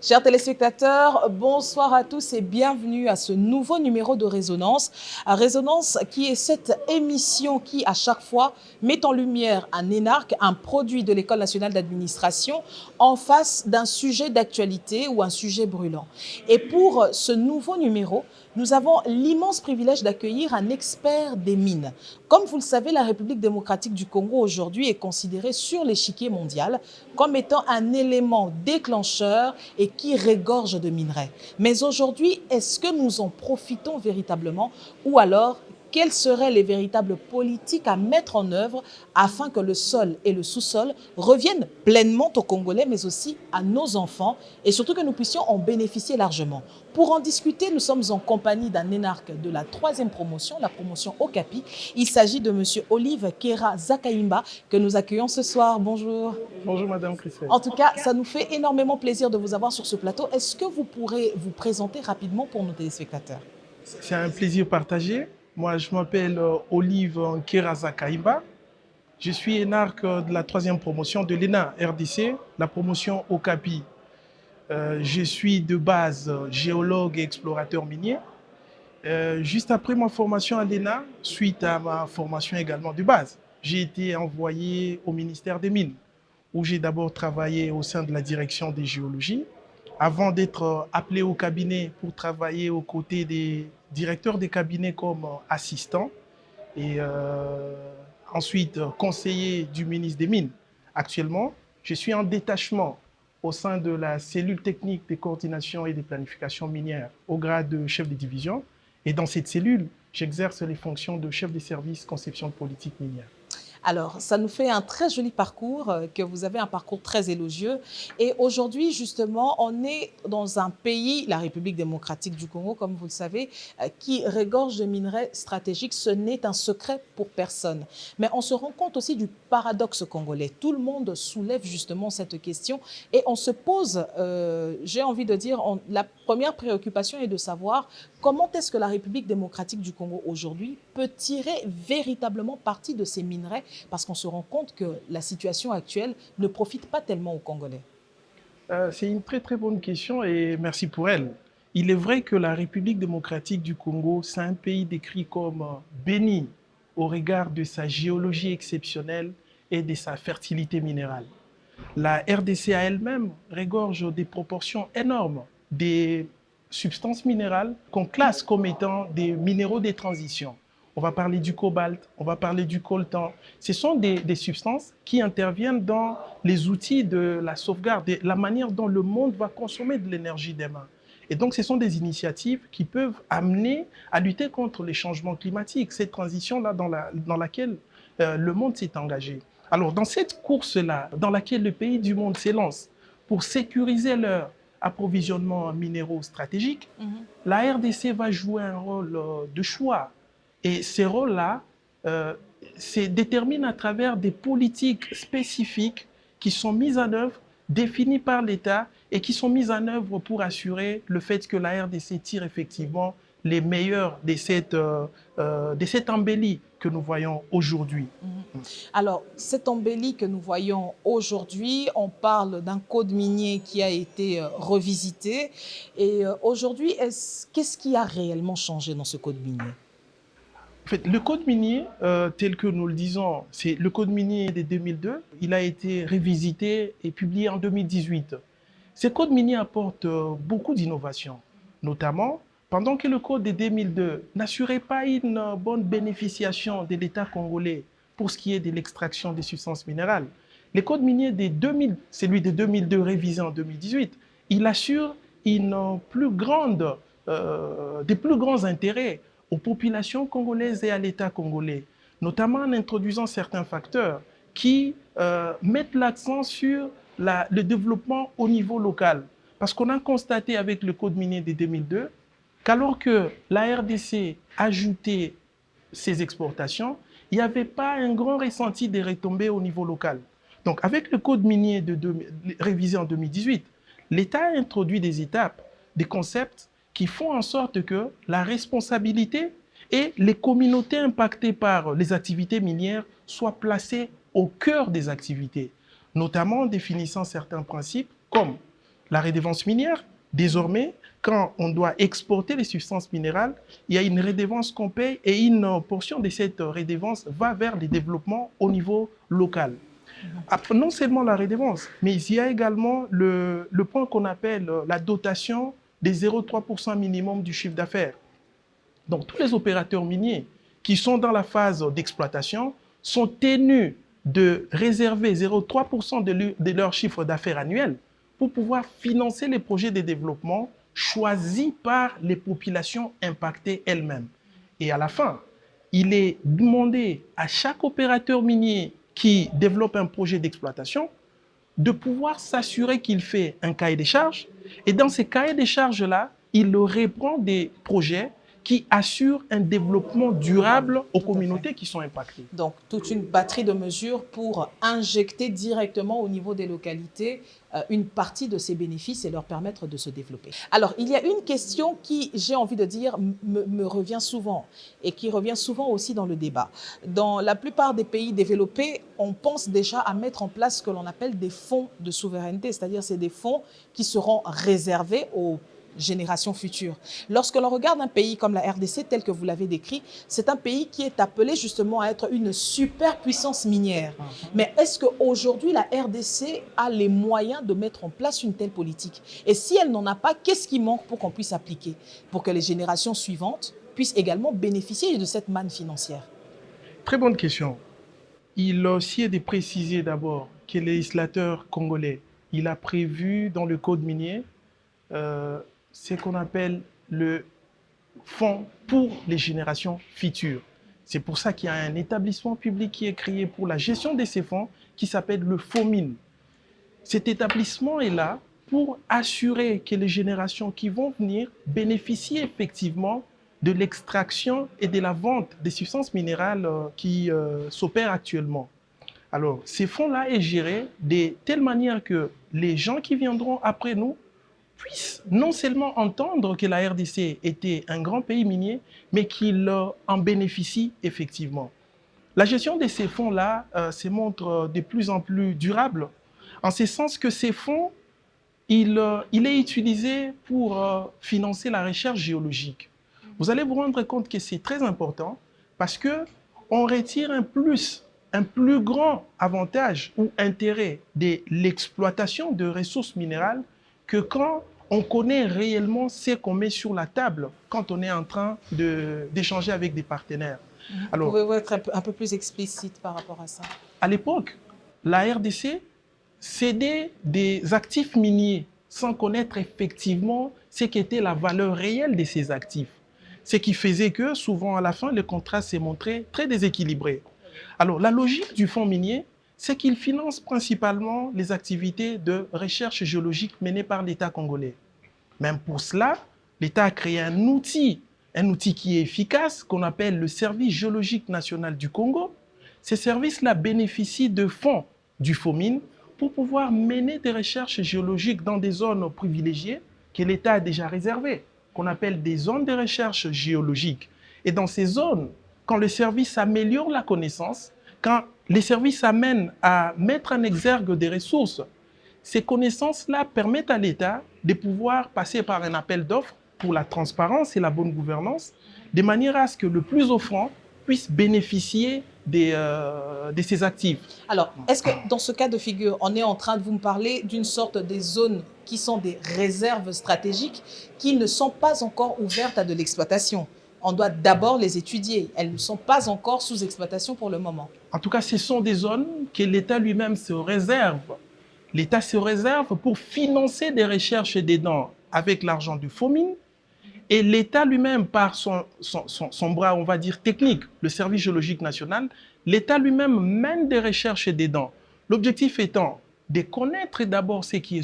Chers téléspectateurs, bonsoir à tous et bienvenue à ce nouveau numéro de Résonance. Résonance qui est cette émission qui, à chaque fois, met en lumière un énarque, un produit de l'École nationale d'administration, en face d'un sujet d'actualité ou un sujet brûlant. Et pour ce nouveau numéro, nous avons l'immense privilège d'accueillir un expert des mines. Comme vous le savez, la République démocratique du Congo aujourd'hui est considérée sur l'échiquier mondial comme étant un élément déclencheur et qui régorge de minerais. Mais aujourd'hui, est-ce que nous en profitons véritablement ou alors quelles seraient les véritables politiques à mettre en œuvre afin que le sol et le sous-sol reviennent pleinement aux Congolais, mais aussi à nos enfants, et surtout que nous puissions en bénéficier largement. Pour en discuter, nous sommes en compagnie d'un énarque de la 3e promotion, la promotion Okapi. Il s'agit de M. Olive Kera Zakaïmba, que nous accueillons ce soir. Bonjour. Bonjour Madame Christelle. En tout cas, ça nous fait énormément plaisir de vous avoir sur ce plateau. Est-ce que vous pourrez vous présenter rapidement pour nos téléspectateurs? C'est un plaisir partagé. Moi, je m'appelle Olive Kera Kaimba. Je suis énarque de la 3e promotion de l'ENA RDC, la promotion Okapi. Je suis de base géologue et explorateur minier. Juste après ma formation à l'ENA, suite à ma formation également de base, j'ai été envoyé au ministère des Mines, où j'ai d'abord travaillé au sein de la direction des géologies, avant d'être appelé au cabinet pour travailler aux côtés des directeurs des cabinets comme assistant et ensuite conseiller du ministre des Mines. Actuellement, je suis en détachement au sein de la cellule technique de coordination et de planification minière au grade de chef de division. Et dans cette cellule, j'exerce les fonctions de chef de service conception de politique minière. Alors, ça nous fait un très joli parcours, que vous avez un parcours très élogieux. Et aujourd'hui, justement, on est dans un pays, la République démocratique du Congo, comme vous le savez, qui regorge de minerais stratégiques. Ce n'est un secret pour personne. Mais on se rend compte aussi du paradoxe congolais. Tout le monde soulève justement cette question et on se pose, j'ai envie de dire, la première préoccupation est de savoir comment est-ce que la République démocratique du Congo aujourd'hui peut tirer véritablement parti de ces minerais, parce qu'on se rend compte que la situation actuelle ne profite pas tellement aux Congolais. C'est une très très bonne question et merci pour elle. Il est vrai que la République démocratique du Congo, c'est un pays décrit comme béni au regard de sa géologie exceptionnelle et de sa fertilité minérale. La RDC à elle-même regorge des proportions énormes des substances minérales qu'on classe comme étant des minéraux de transition. On va parler du cobalt, on va parler du coltan. Ce sont des substances qui interviennent dans les outils de la sauvegarde, de la manière dont le monde va consommer de l'énergie demain. Et donc, ce sont des initiatives qui peuvent amener à lutter contre les changements climatiques, cette transition-là dans laquelle le monde s'est engagé. Alors, dans cette course-là, dans laquelle le pays du monde s'élance pour sécuriser leur approvisionnement en minéraux stratégiques, la RDC va jouer un rôle de choix. Et ces rôles-là se déterminent à travers des politiques spécifiques qui sont mises en œuvre, définies par l'État et qui sont mises en œuvre pour assurer le fait que la RDC tire effectivement les meilleurs de cette embellie que nous voyons aujourd'hui. Alors, cette embellie que nous voyons aujourd'hui, on parle d'un code minier qui a été revisité. Et aujourd'hui, qu'est-ce qui a réellement changé dans ce code minier? En fait, le code minier, tel que nous le disons, c'est le code minier de 2002. Il a été révisité et publié en 2018. Ce code minier apporte beaucoup d'innovations, notamment pendant que le code de 2002 n'assurait pas une bonne bénéficiation de l'État congolais pour ce qui est de l'extraction des substances minérales. Le code minier de 2000, celui de 2002 révisé en 2018, il assure une plus grande, des plus grands intérêts aux populations congolaises et à l'État congolais, notamment en introduisant certains facteurs qui mettent l'accent sur le développement au niveau local. Parce qu'on a constaté avec le code minier de 2002 qu'alors que la RDC ajoutait ses exportations, il n'y avait pas un grand ressenti des retombées au niveau local. Donc avec le code minier révisé en 2018, l'État a introduit des étapes, des concepts qui font en sorte que la responsabilité et les communautés impactées par les activités minières soient placées au cœur des activités, notamment en définissant certains principes comme la redevance minière. Désormais, quand on doit exporter les substances minérales, il y a une redevance qu'on paye et une portion de cette redevance va vers le développement au niveau local. Non seulement la redevance, mais il y a également le point qu'on appelle la dotation des 0,3% minimum du chiffre d'affaires. Donc, tous les opérateurs miniers qui sont dans la phase d'exploitation sont tenus de réserver 0,3% de leur chiffre d'affaires annuel pour pouvoir financer les projets de développement choisis par les populations impactées elles-mêmes. Et à la fin, il est demandé à chaque opérateur minier qui développe un projet d'exploitation de pouvoir s'assurer qu'il fait un cahier des charges. Et dans ces cahiers des charges-là, il reprend des projets qui assurent un développement durable aux communautés qui sont impactées. Donc, toute une batterie de mesures pour injecter directement au niveau des localités une partie de ces bénéfices et leur permettre de se développer. Alors, il y a une question qui, j'ai envie de dire, me revient souvent et qui revient souvent aussi dans le débat. Dans la plupart des pays développés, on pense déjà à mettre en place ce que l'on appelle des fonds de souveraineté, c'est-à-dire c'est des fonds qui seront réservés aux générations futures. Lorsque l'on regarde un pays comme la RDC, tel que vous l'avez décrit, c'est un pays qui est appelé justement à être une superpuissance minière. Mais est-ce qu'aujourd'hui, la RDC a les moyens de mettre en place une telle politique? Et si elle n'en a pas, qu'est-ce qui manque pour qu'on puisse appliquer, pour que les générations suivantes puissent également bénéficier de cette manne financière? Très bonne question. Il aussi est de préciser d'abord que le législateur congolais, il a prévu dans le code minier ce qu'on appelle le fonds pour les générations futures. C'est pour ça qu'il y a un établissement public qui est créé pour la gestion de ces fonds qui s'appelle le FOMIN. Cet établissement est là pour assurer que les générations qui vont venir bénéficient effectivement de l'extraction et de la vente des substances minérales qui s'opèrent actuellement. Alors, ces fonds-là est géré de telle manière que les gens qui viendront après nous puissent non seulement entendre que la RDC était un grand pays minier, mais qu'ils en bénéficient effectivement. La gestion de ces fonds-là se montre de plus en plus durable, en ce sens que ces fonds, il est utilisé pour financer la recherche géologique. Vous allez vous rendre compte que c'est très important parce qu'on retire un plus grand avantage ou intérêt de l'exploitation de ressources minérales que quand on connaît réellement ce qu'on met sur la table quand on est en train d'échanger avec des partenaires. Alors, pouvez-vous être un peu plus explicite par rapport à ça? À l'époque, la RDC cédait des actifs miniers sans connaître effectivement ce qu'était la valeur réelle de ces actifs. Ce qui faisait que, souvent à la fin, le contrat s'est montré très déséquilibré. Alors, la logique du fonds minier, c'est qu'il finance principalement les activités de recherche géologique menées par l'État congolais. Même pour cela, l'État a créé un outil qui est efficace, qu'on appelle le Service géologique national du Congo. Ces services-là bénéficient de fonds du FOMIN pour pouvoir mener des recherches géologiques dans des zones privilégiées que l'État a déjà réservées, qu'on appelle des zones de recherche géologique. Et dans ces zones, quand le service améliore la connaissance, quand les services amènent à mettre en exergue des ressources, ces connaissances-là permettent à l'État de pouvoir passer par un appel d'offres pour la transparence et la bonne gouvernance, de manière à ce que le plus offrant puisse bénéficier de ces actifs. Alors, est-ce que dans ce cas de figure, on est en train de vous parler d'une sorte des zones qui sont des réserves stratégiques qui ne sont pas encore ouvertes à de l'exploitation? On doit d'abord les étudier. Elles ne sont pas encore sous exploitation pour le moment. En tout cas, ce sont des zones que l'État lui-même se réserve. L'État se réserve pour financer des recherches dedans avec l'argent du FOMIN. Et l'État lui-même, par son bras, on va dire, technique, le Service géologique national, l'État lui-même mène des recherches dedans. L'objectif étant de connaître d'abord ce qu'il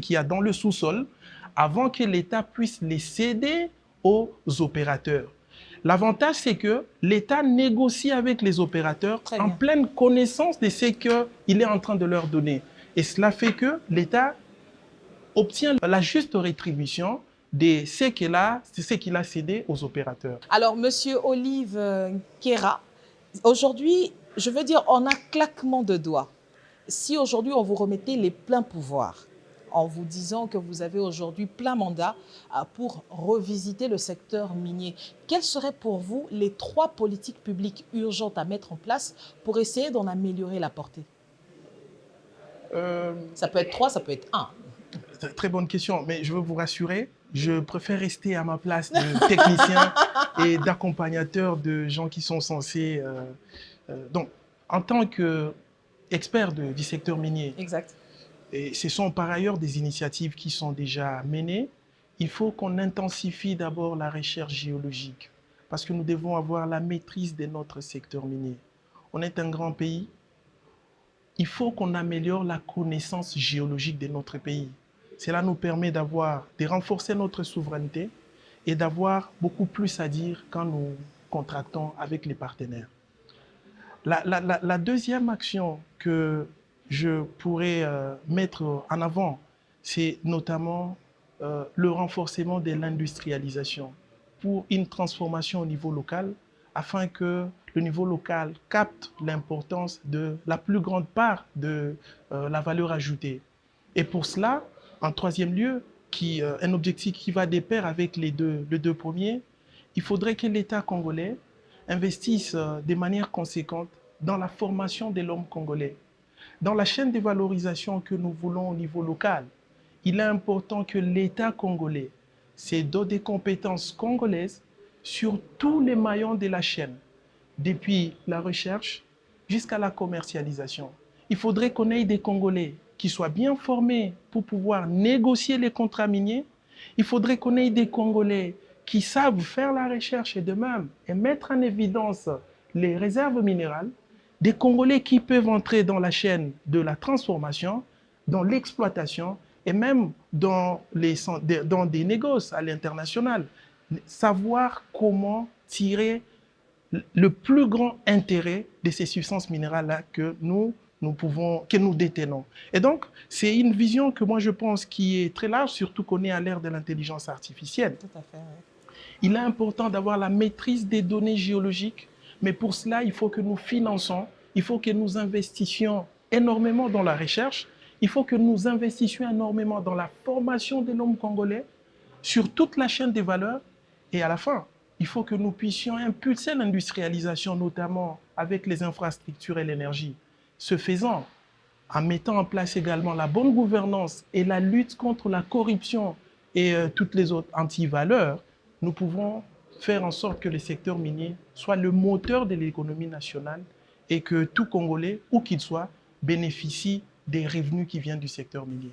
y a dans le sous-sol avant que l'État puisse les céder aux opérateurs. L'avantage, c'est que l'État négocie avec les opérateurs en pleine connaissance de ce qu'il est en train de leur donner. Et cela fait que l'État obtient la juste rétribution de ce qu'il a cédé aux opérateurs. Alors, Monsieur Olive Kera, aujourd'hui, je veux dire, en un claquement de doigts, si aujourd'hui on vous remettait les pleins pouvoirs, en vous disant que vous avez aujourd'hui plein mandat pour revisiter le secteur minier. Quelles seraient pour vous les 3 politiques publiques urgentes à mettre en place pour essayer d'en améliorer la portée? Ça peut être 3, ça peut être 1. Très bonne question, mais je veux vous rassurer, je préfère rester à ma place de technicien et d'accompagnateur de gens qui sont censés... donc, en tant qu'expert du secteur minier, Exact. et ce sont par ailleurs des initiatives qui sont déjà menées, il faut qu'on intensifie d'abord la recherche géologique, parce que nous devons avoir la maîtrise de notre secteur minier. On est un grand pays, il faut qu'on améliore la connaissance géologique de notre pays. Cela nous permet de renforcer notre souveraineté et d'avoir beaucoup plus à dire quand nous contractons avec les partenaires. La deuxième action que je pourrais mettre en avant, c'est notamment le renforcement de l'industrialisation pour une transformation au niveau local, afin que le niveau local capte l'importance de la plus grande part de la valeur ajoutée. Et pour cela, en troisième lieu, un objectif qui va de pair avec les deux premiers, il faudrait que l'État congolais investisse de manière conséquente dans la formation de l'homme congolais. Dans la chaîne de valorisation que nous voulons au niveau local, il est important que l'État congolais se dote des compétences congolaises sur tous les maillons de la chaîne, depuis la recherche jusqu'à la commercialisation. Il faudrait qu'on ait des Congolais qui soient bien formés pour pouvoir négocier les contrats miniers. Il faudrait qu'on ait des Congolais qui savent faire la recherche et de même et mettre en évidence les réserves minérales. Des Congolais qui peuvent entrer dans la chaîne de la transformation, dans l'exploitation et même dans des négoces à l'international. Savoir comment tirer le plus grand intérêt de ces substances minérales-là que nous détenons. Et donc, c'est une vision que moi je pense qui est très large, surtout qu'on est à l'ère de l'intelligence artificielle. Tout à fait, oui. Il est important d'avoir la maîtrise des données géologiques, mais pour cela, il faut que nous finançons, il faut que nous investissions énormément dans la recherche, il faut que nous investissions énormément dans la formation de l'homme congolais sur toute la chaîne des valeurs. Et à la fin, il faut que nous puissions impulser l'industrialisation, notamment avec les infrastructures et l'énergie. Ce faisant, en mettant en place également la bonne gouvernance et la lutte contre la corruption et toutes les autres antivaleurs, nous pouvons faire en sorte que le secteur minier soit le moteur de l'économie nationale et que tout Congolais, où qu'il soit, bénéficie des revenus qui viennent du secteur minier.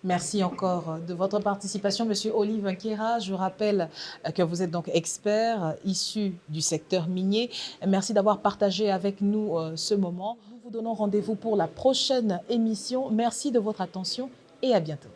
Merci encore de votre participation, Monsieur Olive Nkera. Je rappelle que vous êtes donc expert issu du secteur minier. Merci d'avoir partagé avec nous ce moment. Nous vous donnons rendez-vous pour la prochaine émission. Merci de votre attention et à bientôt.